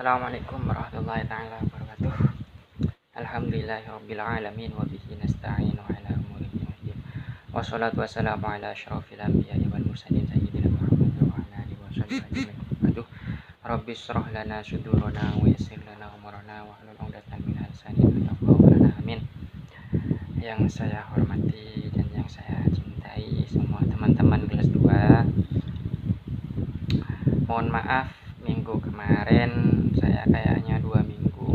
Assalamualaikum warahmatullahi taala wabarakatuh. Alhamdulillahirabbil alamin wa bihi nasta'inu ala umuri dunya. Wassalatu wassalamu ala asyrofil anbiya'i wal mursalin sayyidina Muhammad wa ala alihi wasallam ajmain. Aduh, Rabbi shrah lana sudurana wa yassir lana umurana wa hlul 'uqdatam min lisani yafqahu qawlana. Amin. Yang saya hormati dan yang saya cintai semua teman-teman kelas 2. Mohon maaf minggu kemarin saya kayaknya 2 minggu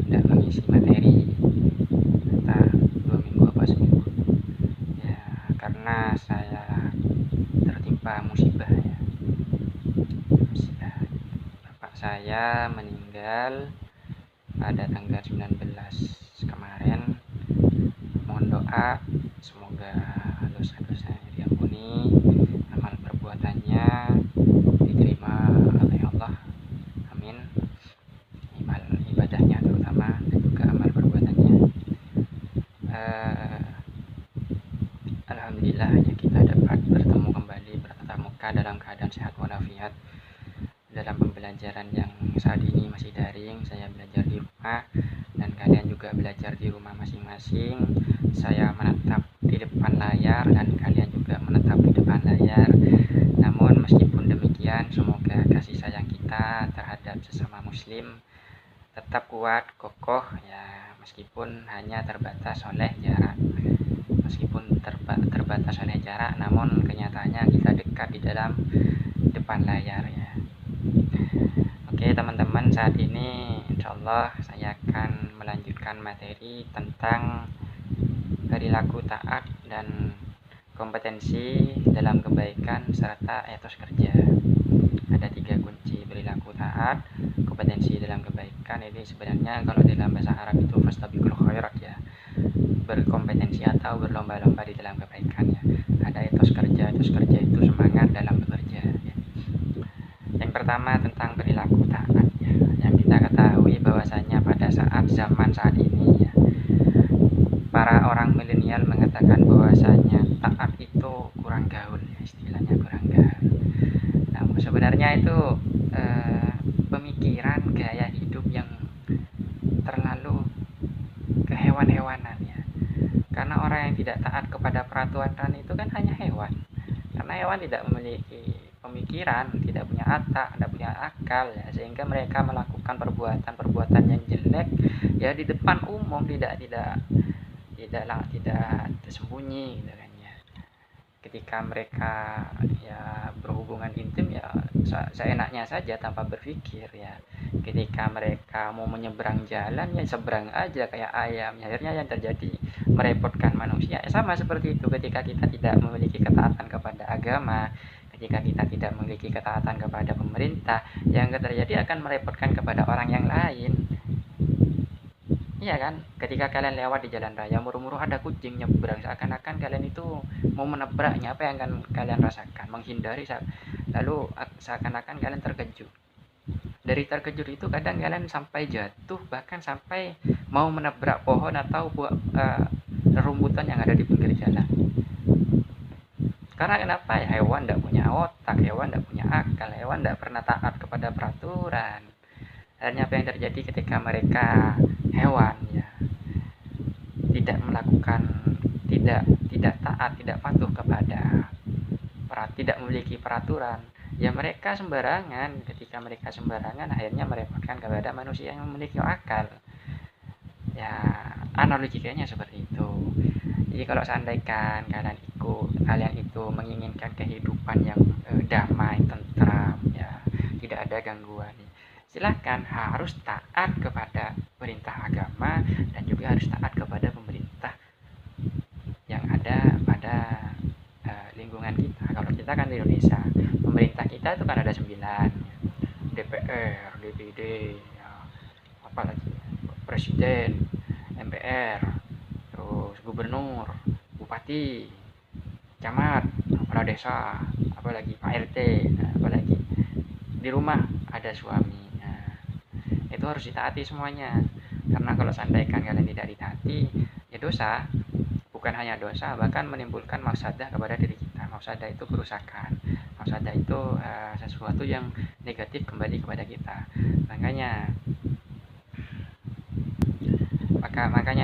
tidak mengisi materi, entah 2 minggu apa seminggu ya, karena saya tertimpa musibah ya. Bapak saya meninggal pada tanggal 19 kemarin. Mohon doa semoga dosa-dosanya diampuni, amal perbuatannya diterima oleh Allah. Amin. Ibadahnya terutama dan juga amal perbuatannya. Alhamdulillah ya, kita dapat bertemu kembali bertatap muka dalam keadaan sehat walafiat dalam pembelajaran yang saat ini masih daring. Saya belajar di rumah dan kalian juga belajar di rumah masing-masing. Saya menatap di depan layar dan kalian juga menatap di depan layar. Namun meskipun demikian, semoga kasih sayang kita terhadap sesama muslim tetap kuat, kokoh ya, meskipun hanya terbatas oleh jarak. Meskipun terbatas oleh jarak, namun kenyataannya kita dekat di dalam depan layar ya. Oke teman-teman, saat ini insyaallah saya akan melanjutkan materi tentang perilaku taat dan kompetensi dalam kebaikan serta etos kerja. Ada 3 kunci perilaku taat, kompetensi dalam kebaikan. Ini sebenarnya kalau dalam bahasa Arab itu fastabiqul khairat ya, berkompetensi atau berlomba-lomba di dalam kebaikan ya. Ada etos kerja itu semangat dalam bekerja ya. Yang pertama tentang perilaku taat ya. Yang kita ketahui bahwasanya pada zaman saat ini ya, para orang milenial mengatakan bahwasanya taat itu kurang gaul ya, istilahnya kurang gaul. Namun sebenarnya itu pemikiran gaya hidup yang terlalu kehewan-hewanan ya. Karena orang yang tidak taat kepada peraturan itu kan hanya hewan. Karena hewan tidak memiliki pemikiran, tidak punya otak, tidak punya akal ya, sehingga mereka melakukan perbuatan yang jelek ya di depan umum, tidak tersembunyi gitu kan ya. Ketika mereka ya berhubungan intim ya seenaknya saja tanpa berpikir ya. Ketika mereka mau menyeberang jalan ya seberang aja kayak ayam ya. Akhirnya yang terjadi merepotkan manusia ya, sama seperti itu. Ketika kita tidak memiliki ketaatan kepada agama, ketika kita tidak memiliki ketaatan kepada pemerintah, yang terjadi akan merepotkan kepada orang yang lain. Iya kan, ketika kalian lewat di jalan raya, muru-muru ada kucing nyebrang, seakan-akan kalian itu mau menabraknya. Apa yang akan kalian rasakan? Menghindari, lalu seakan-akan kalian terkejut. Dari terkejut itu kadang kalian sampai jatuh, bahkan sampai mau menabrak pohon atau rumbutan yang ada di pinggir jalan. Karena kenapa ya? Hewan tidak punya otak, hewan tidak punya akal, hewan tidak pernah taat kepada peraturan. Akhirnya apa yang terjadi ketika mereka hewan ya tidak melakukan, tidak taat, tidak patuh kepada tidak memiliki peraturan ya, mereka sembarangan. Ketika mereka sembarangan akhirnya merepotkan kepada manusia yang memiliki akal ya. Analoginya seperti itu. Jadi kalau seandainya kalian itu menginginkan kehidupan yang damai, tentram ya, tidak ada gangguan, silahkan harus taat kepada perintah agama dan juga harus taat kepada pemerintah yang ada pada lingkungan kita. Kalau kita kan di Indonesia, pemerintah kita itu kan ada 9, DPR, DPD ya, apalagi presiden, MPR, terus gubernur, bupati, camat, kepala desa, apalagi Pak RT, apalagi di rumah ada suami. Itu harus ditaati semuanya. Karena kalau seandainya kalian tidak ditaati ya dosa. Bukan hanya dosa, bahkan menimbulkan mafsadah kepada diri kita. Mafsadah itu kerusakan. Mafsadah itu sesuatu yang negatif kembali kepada kita. Makanya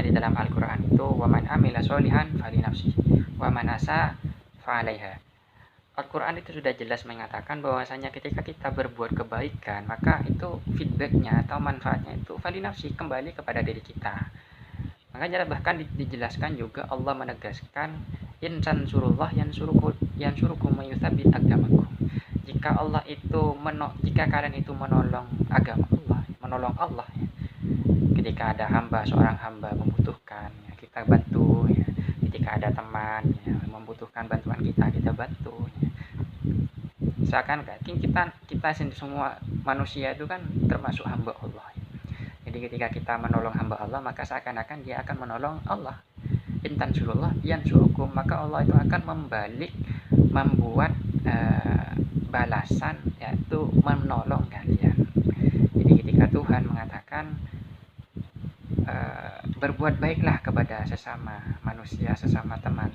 di dalam Al-Qur'an itu waman amila sholihan falinafsi wa man asa fa'alaiha. Al-Quran itu sudah jelas mengatakan bahwasanya ketika kita berbuat kebaikan, maka itu feedbacknya atau manfaatnya itu falinafsi, kembali kepada diri kita. Makanya bahkan dijelaskan juga, Allah menegaskan insan surullah yansurukum mayuthabit agamakum. Jika kalian itu menolong agama Allah, menolong Allah ya. Ketika ada seorang hamba membutuhkan ya, kita bantu ya. Ketika ada teman ya, membutuhkan bantuan kita bantu ya. Seakan kita semua manusia itu kan termasuk hamba Allah. Jadi ketika kita menolong hamba Allah, maka seakan-akan dia akan menolong Allah. Intan surullah yansurukum, maka Allah itu akan membuat balasan, yaitu menolong kalian. Jadi ketika Tuhan mengatakan berbuat baiklah kepada sesama manusia, sesama teman,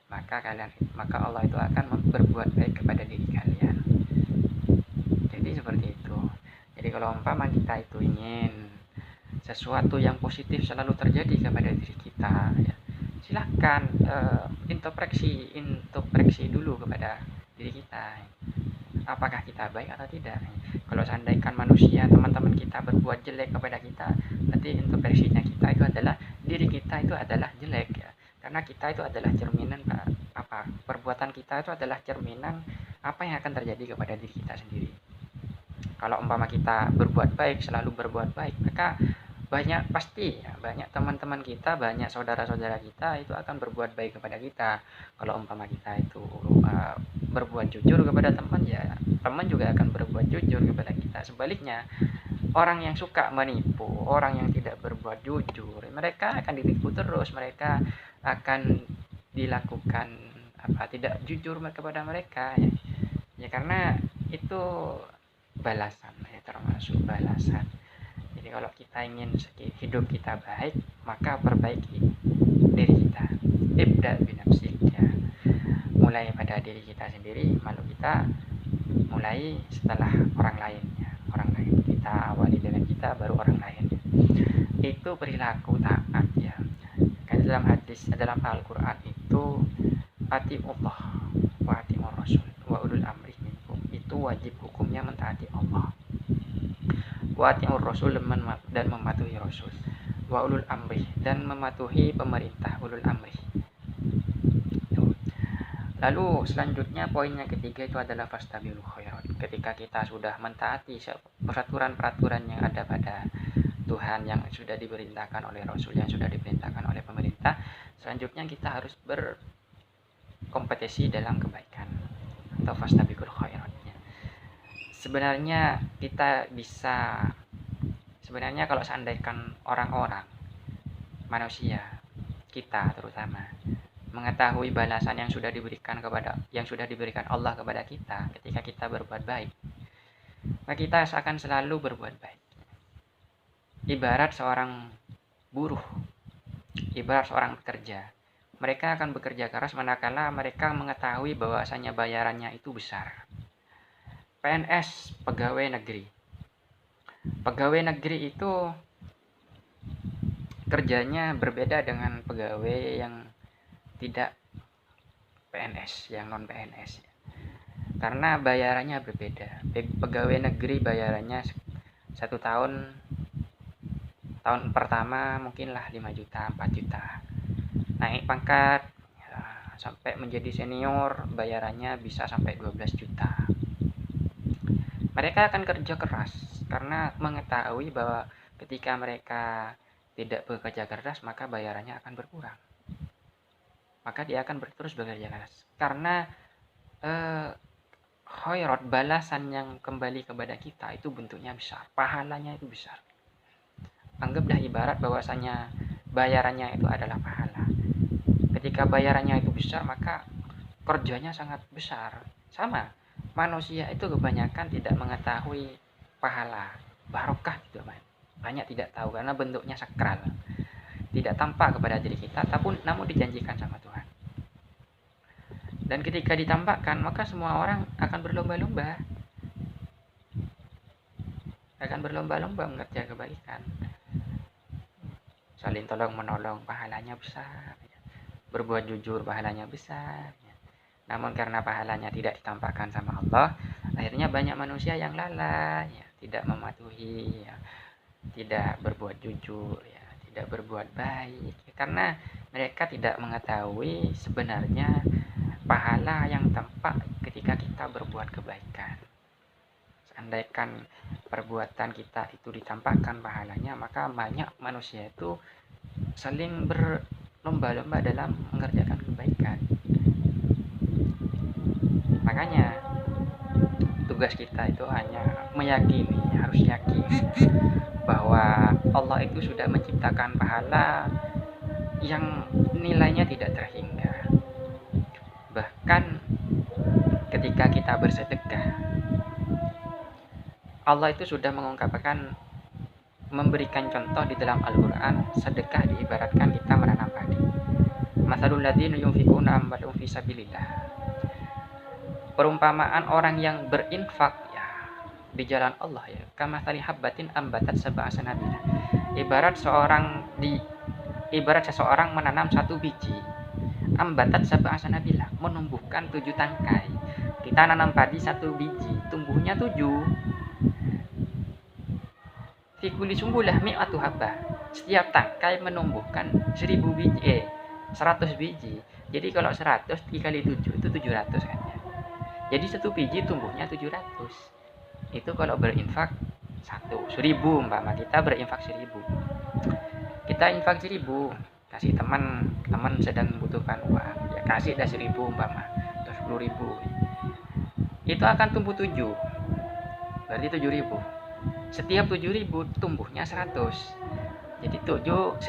maka Allah itu akan berbuat baik kepada diri kalian. Jadi seperti itu. Jadi kalau umpama kita itu ingin sesuatu yang positif selalu terjadi kepada diri kita ya, silahkan introspeksi dulu kepada diri kita, apakah kita baik atau tidak. Kalau seandainya manusia, teman-teman kita berbuat jelek kepada kita, berarti introspeksinya kita itu adalah diri kita itu adalah jelek ya. Karena kita itu adalah cerminan perbuatan kita itu adalah cerminan apa yang akan terjadi kepada diri kita sendiri. Kalau umpama kita berbuat baik, selalu berbuat baik, maka banyak teman-teman kita, banyak saudara-saudara kita itu akan berbuat baik kepada kita. Kalau umpama kita itu berbuat jujur kepada teman, ya teman juga akan berbuat jujur kepada kita. Sebaliknya, orang yang suka menipu, orang yang tidak berbuat jujur, mereka akan ditipu terus, mereka akan dilakukan tidak jujur kepada mereka ya karena itu balasan ya, termasuk balasan. Jadi kalau kita ingin hidup kita baik, maka perbaiki diri kita. Ibda binafsik ya. Mulai pada diri kita sendiri, lalu kita mulai setelah orang lain ya. Orang lain kita awali dengan kita, baru orang lain. Itu perilaku taat ya. Kan dalam Al-Qur'an itu atiullah wa atiur rasul wa ulul amri minkum. Itu wajib hukumnya mentaati Allah. Wa atiur rasul dan mematuhi rasul. Wa ulul amri dan mematuhi pemerintah ulul amri. Lalu selanjutnya poinnya ketiga itu adalah fastabiqul khairat. Ketika kita sudah mentaati peraturan-peraturan yang ada pada Tuhan, yang sudah diperintahkan oleh Rasul, yang sudah diperintahkan oleh pemerintah, selanjutnya kita harus berkompetisi dalam kebaikan atau fastabiqul khairat. Sebenarnya kalau seandainya orang-orang manusia kita terutama mengetahui balasan yang sudah diberikan Allah kepada kita ketika kita berbuat baik, maka kita akan selalu berbuat baik. Ibarat seorang buruh, ibarat seorang pekerja, mereka akan bekerja keras manakala mereka mengetahui bahwasanya bayarannya itu besar. PNS, pegawai negeri itu kerjanya berbeda dengan pegawai yang tidak PNS, yang non PNS, karena bayarannya berbeda. Pegawai negeri bayarannya 1 tahun pertama mungkinlah 5 juta, 4 juta, naik pangkat ya, sampai menjadi senior bayarannya bisa sampai 12 juta. Mereka akan kerja keras karena mengetahui bahwa ketika mereka tidak bekerja keras maka bayarannya akan berkurang. Maka dia akan terus bekerja keras karena khairat, balasan yang kembali kepada kita itu bentuknya besar, pahalanya itu besar. Anggaplah ibarat bahwasanya bayarannya itu adalah pahala. Ketika bayarannya itu besar, maka kerjanya sangat besar. Sama, manusia itu kebanyakan tidak mengetahui pahala, barokah gitu, banyak tidak tahu karena bentuknya sakral, tidak tampak kepada diri kita, namun dijanjikan sama Tuhan. Dan ketika ditampakkan, maka semua orang akan berlomba-lomba mengerjakan kebaikan. Saling tolong menolong, pahalanya besar. Berbuat jujur, pahalanya besar. Namun karena pahalanya tidak ditampakkan sama Allah, akhirnya banyak manusia yang lalai, tidak mematuhi, tidak berbuat jujur, tidak berbuat baik, karena mereka tidak mengetahui sebenarnya pahala yang tampak ketika kita berbuat kebaikan. Seandainya perbuatan kita itu ditampakkan pahalanya, maka banyak manusia itu saling berlomba-lomba dalam mengerjakan kebaikan. Makanya tugas kita itu hanya meyakini, harus yakin bahwa Allah itu sudah menciptakan pahala yang nilainya tidak terhingga. Bahkan ketika kita bersedekah, Allah itu sudah mengungkapkan, memberikan contoh di dalam Al-Quran, sedekah diibaratkan kita menanam padi. Mathalul ladzina yunfiquna amwalahum fi sabilillah. Perumpamaan orang yang berinfak di jalan Allah, kamathali habbatin ambatat sab'a sanabila. Ibarat seseorang menanam satu biji, ambatat sab'a sanabila, menumbuhkan 7 tangkai. Kita nanam padi satu biji, tumbuhnya 7. Fi kulli sumbulah mi'atu habbah. Setiap tangkai menumbuhkan 100 biji. Jadi kalau 100 dikali 7 itu 700 kan ya. Jadi satu biji tumbuhnya 700. Itu kalau berinfak 1000 umpama kita berinfak 1000. Kita infak 1000, kasih teman sedang membutuhkan uang, ya kasih dah 1000 umpama atau 10.000. Itu akan tumbuh 7. Berarti 7.000. Setiap 7.000 tumbuhnya 100. Jadi 1000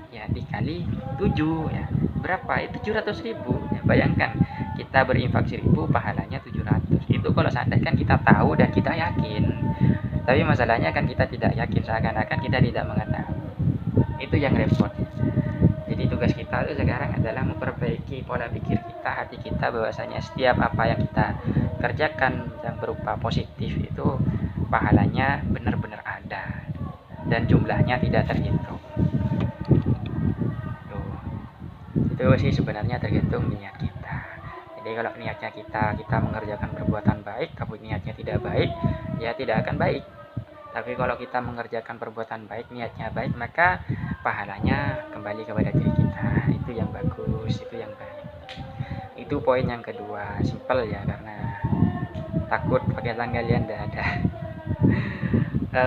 ya dikali 7 ya. Berapa? Itu 700.000. Ya, bayangkan kita berinfak 1000 pahalanya 700. Itu kalau seandainya kita tahu dan kita yakin. Tapi masalahnya kan kita tidak yakin, seakan-akan kita tidak mengetahui. Itu yang repot. Jadi tugas kita itu sekarang adalah memperbaiki pola pikir kita, hati kita, bahwasanya setiap apa yang kita kerjakan yang berupa positif itu pahalanya benar-benar ada dan jumlahnya tidak terhitung. Itu sih sebenarnya tergantung niat kita. Jadi kalau niatnya kita mengerjakan perbuatan baik, tapi niatnya tidak baik, ya tidak akan baik. Tapi kalau kita mengerjakan perbuatan baik, niatnya baik, maka pahalanya kembali kepada diri kita. Itu yang bagus, itu yang baik. Itu poin yang kedua, simpel ya, karena takut pakai tanggalnya tidak ada.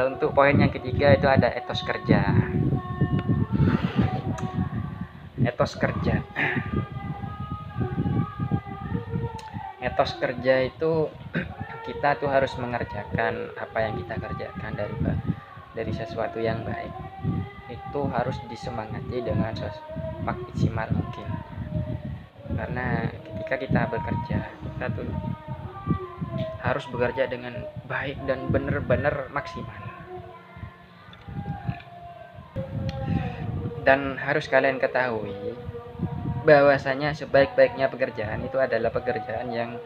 Untuk poin yang ketiga itu ada etos kerja. Etos kerja. Etos kerja itu kita tuh harus mengerjakan apa yang kita kerjakan dari sesuatu yang baik. Itu harus disemangati dengan maksimal mungkin. Karena ketika kita bekerja, kita tuh harus bekerja dengan baik dan benar-benar maksimal. Dan harus kalian ketahui bahwasanya sebaik-baiknya pekerjaan itu adalah pekerjaan yang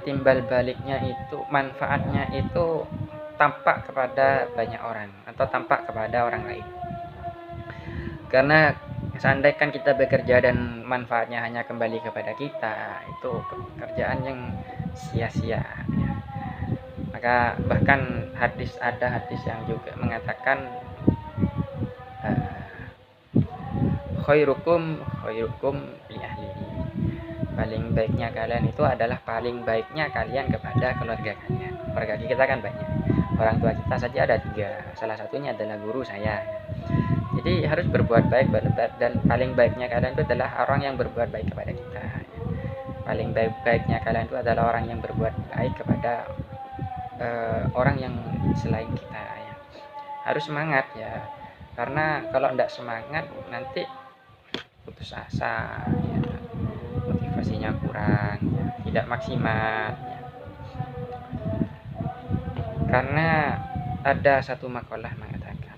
timbal baliknya itu, manfaatnya itu tampak kepada banyak orang atau tampak kepada orang lain. Karena seandainya kita bekerja dan manfaatnya hanya kembali kepada kita, itu pekerjaan yang sia-sia ya. Maka bahkan ada hadis yang juga mengatakan khairukum li ahlihi. Paling baiknya kalian itu adalah paling baiknya kalian kepada keluarga kalian. Keluarga kita kan banyak. Orang tua kita saja ada 3. Salah satunya adalah guru saya. Jadi harus berbuat baik, dan paling baiknya kalian itu adalah orang yang berbuat baik kepada kita. Paling baik-baiknya kalian itu adalah orang yang berbuat baik kepada orang yang selain kita ya. Harus semangat ya. Karena kalau tidak semangat nanti putus asa ya. Motivasinya kurang ya. Tidak maksimal ya. Karena ada satu makalah mengatakan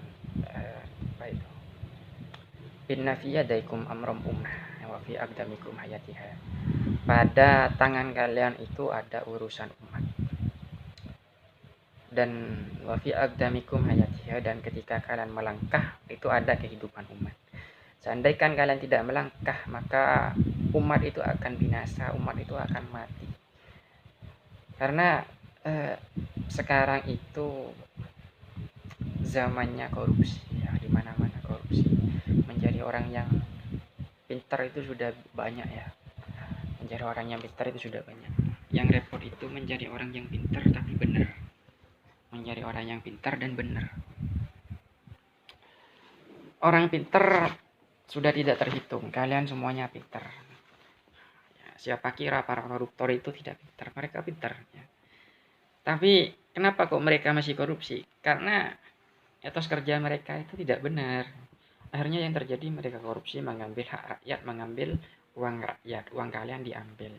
apa itu, inna fi yadaikum amrum ummah wa fi aqdamikum hayatiha. pada tangan kalian itu ada urusan umat. Dan wa fi aqdamikum hayatiha, dan ketika kalian melangkah itu ada kehidupan umat. Seandainya kalian tidak melangkah, maka umat itu akan binasa, umat itu akan mati. Karena sekarang itu zamannya korupsi, ya, di mana-mana korupsi. Menjadi orang yang pintar itu sudah banyak ya. Menjadi orang yang pintar itu sudah banyak. Yang repot itu menjadi orang yang pintar tapi benar. Menjadi orang yang pintar dan benar. Orang pintar sudah tidak terhitung. Kalian semuanya pintar. Ya, siapa kira para koruptor itu tidak pintar? Mereka pintar. Ya. Tapi kenapa kok mereka masih korupsi? Karena etos kerja mereka itu tidak benar. Akhirnya yang terjadi, mereka korupsi, mengambil hak rakyat, mengambil uang rakyat, uang kalian diambil.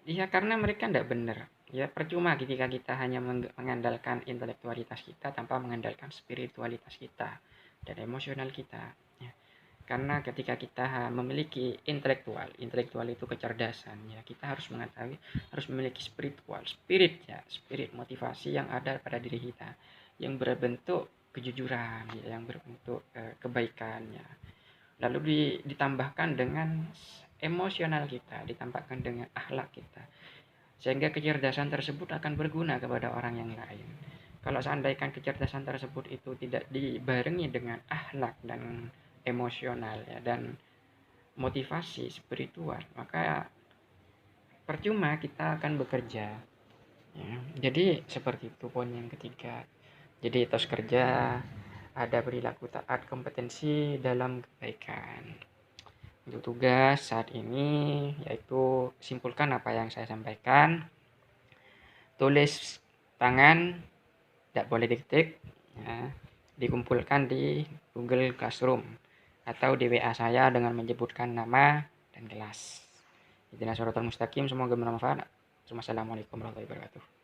Ya karena mereka tidak benar. Ya percuma ketika kita hanya mengandalkan intelektualitas kita tanpa mengandalkan spiritualitas kita dan emosional kita. Ya. Karena ketika kita memiliki intelektual itu kecerdasan, ya kita harus mengetahui, harus memiliki spirit motivasi yang ada pada diri kita, yang berbentuk kejujuran, ya, yang berbentuk kebaikannya. Lalu ditambahkan dengan emosional kita, ditambahkan dengan akhlak kita, sehingga kecerdasan tersebut akan berguna kepada orang yang lain. Kalau seandainya kecerdasan tersebut itu tidak dibarengi dengan akhlak dan emosional, ya, dan motivasi spiritual, maka percuma kita akan bekerja. Ya. Jadi seperti itu poin yang ketiga. Jadi etos kerja, ada perilaku taat, kompetensi dalam kebaikan. Untuk tugas saat ini yaitu simpulkan apa yang saya sampaikan. Tulis tangan, tidak boleh diketik, ya, dikumpulkan di Google Classroom atau di WA saya dengan menyebutkan nama dan kelas. Ihdinas shiratal mustaqim, semoga bermanfaat. Wassalamualaikum warahmatullahi wabarakatuh.